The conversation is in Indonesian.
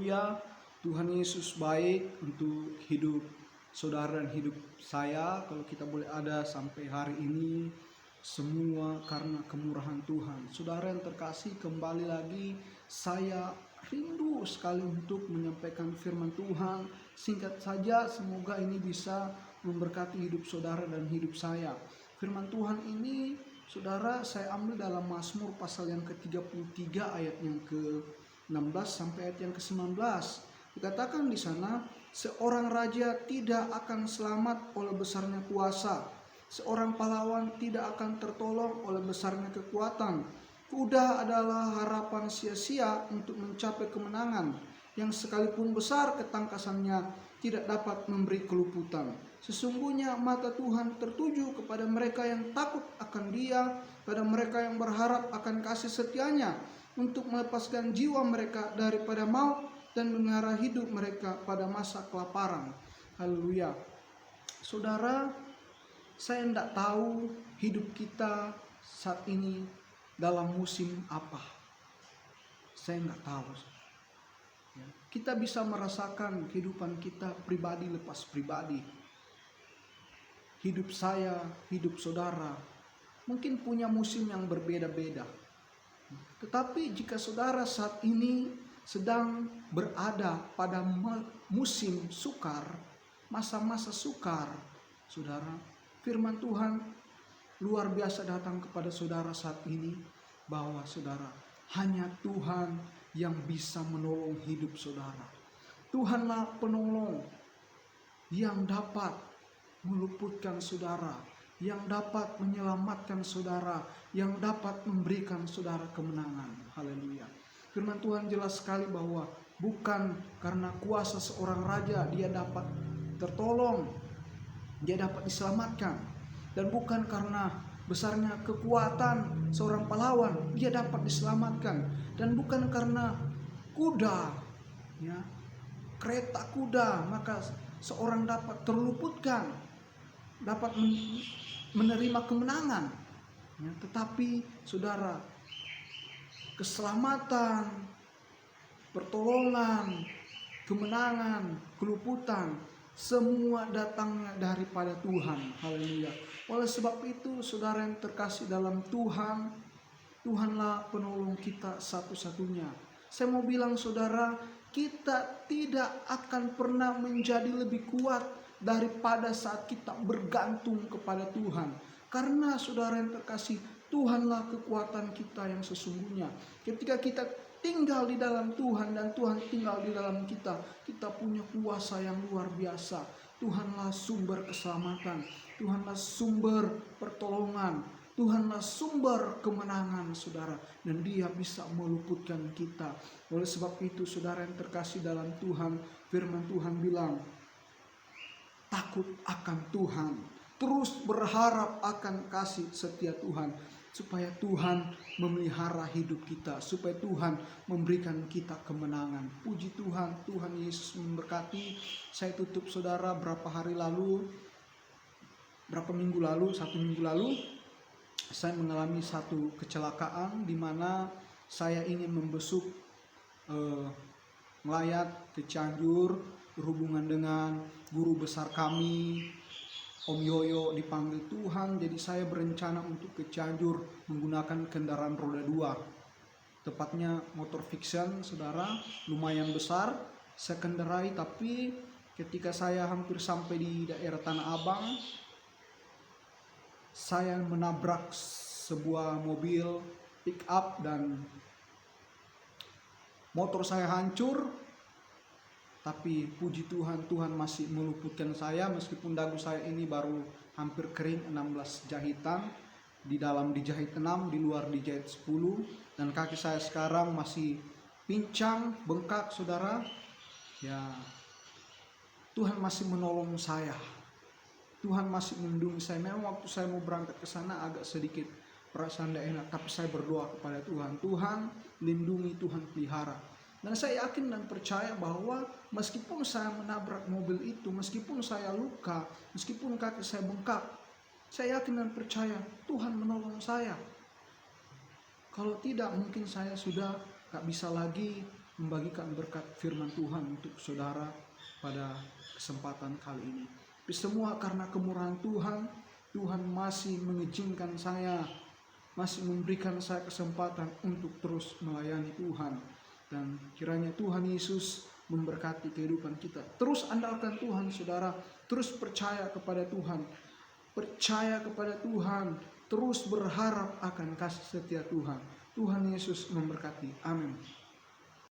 Haleluya. Tuhan Yesus baik untuk hidup saudara dan hidup saya. Kalau kita boleh ada sampai hari ini, semua karena kemurahan Tuhan. Saudara yang terkasih, kembali lagi saya rindu sekali untuk menyampaikan firman Tuhan. Singkat saja, semoga ini bisa memberkati hidup saudara dan hidup saya. Firman Tuhan ini, saudara, saya ambil dalam Mazmur pasal yang ke-33 ayat yang ke-16 sampai ayat yang ke-19. Dikatakan di sana, seorang raja tidak akan selamat oleh besarnya kuasa. Seorang pahlawan tidak akan tertolong oleh besarnya kekuatan. Kuda adalah harapan sia-sia untuk mencapai kemenangan, yang sekalipun besar ketangkasannya tidak dapat memberi keluputan. Sesungguhnya mata Tuhan tertuju kepada mereka yang takut akan Dia, pada mereka yang berharap akan kasih setianya, untuk melepaskan jiwa mereka daripada maut dan memelihara hidup mereka pada masa kelaparan. Haleluya. Saudara, saya tidak tahu hidup kita saat ini dalam musim apa. Saya tidak tahu. Kita bisa merasakan kehidupan kita pribadi lepas pribadi. Hidup saya, hidup saudara, mungkin punya musim yang berbeda-beda. Tetapi jika saudara saat ini sedang berada pada musim sukar, masa-masa sukar, saudara, firman Tuhan luar biasa datang kepada saudara saat ini, bahwa saudara, hanya Tuhan yang bisa menolong hidup saudara. Tuhanlah penolong yang dapat meluputkan saudara, yang dapat menyelamatkan saudara, yang dapat memberikan saudara kemenangan. Haleluya. Firman Tuhan jelas sekali bahwa bukan karena kuasa seorang raja dia dapat tertolong, dia dapat diselamatkan, dan bukan karena besarnya kekuatan seorang pahlawan dia dapat diselamatkan, dan bukan karena kuda, ya, kereta kuda maka seorang dapat terluputkan, dapat menerima kemenangan, ya, tetapi saudara, keselamatan, pertolongan, kemenangan, keluputan, semua datangnya daripada Tuhan. Haleluya. Oleh sebab itu, saudara yang terkasih dalam Tuhan, Tuhanlah penolong kita satu-satunya. Saya mau bilang saudara, kita tidak akan pernah menjadi lebih kuat daripada saat kita bergantung kepada Tuhan. Karena saudara yang terkasih, Tuhanlah kekuatan kita yang sesungguhnya. Ketika kita tinggal di dalam Tuhan dan Tuhan tinggal di dalam kita, kita punya kuasa yang luar biasa. Tuhanlah sumber keselamatan, Tuhanlah sumber pertolongan, Tuhanlah sumber kemenangan, saudara, dan Dia bisa meluputkan kita. Oleh sebab itu, saudara yang terkasih dalam Tuhan, firman Tuhan bilang, takut akan Tuhan, terus berharap akan kasih setia Tuhan, supaya Tuhan memelihara hidup kita, supaya Tuhan memberikan kita kemenangan. Puji Tuhan, Tuhan Yesus memberkati. Saya tutup saudara, berapa minggu lalu, 1 minggu lalu, saya mengalami satu kecelakaan di mana saya ingin membesuk melayat ke Cianjur berhubungan dengan guru besar kami, Om Yoyo, dipanggil Tuhan. Jadi saya berencana untuk ke Cianjur menggunakan kendaraan roda 2. Tepatnya motor fiction, saudara, lumayan besar saya kendarai. Tapi ketika saya hampir sampai di daerah Tanah Abang, saya menabrak sebuah mobil pick up dan motor saya hancur. Tapi puji Tuhan, Tuhan masih meluputkan saya meskipun dagu saya ini baru hampir kering, 16 jahitan. Di dalam dijahit 6, di luar dijahit 10, dan kaki saya sekarang masih pincang, bengkak, saudara. Ya, Tuhan masih menolong saya. Tuhan masih melindungi saya. Memang waktu saya mau berangkat ke sana agak sedikit perasaan tidak enak, tapi saya berdoa kepada Tuhan. Tuhan lindungi, Tuhan pelihara. Dan saya yakin dan percaya bahwa meskipun saya menabrak mobil itu, meskipun saya luka, meskipun kaki saya bengkak, saya yakin dan percaya Tuhan menolong saya. Kalau tidak, mungkin saya sudah gak bisa lagi membagikan berkat firman Tuhan untuk saudara pada kesempatan kali ini. Tapi semua karena kemurahan Tuhan, Tuhan masih mengizinkan saya, masih memberikan saya kesempatan untuk terus melayani Tuhan. Dan kiranya Tuhan Yesus memberkati kehidupan kita. Terus andalkan Tuhan saudara, terus percaya kepada Tuhan. Percaya kepada Tuhan, terus berharap akan kasih setia Tuhan. Tuhan Yesus memberkati. Amin.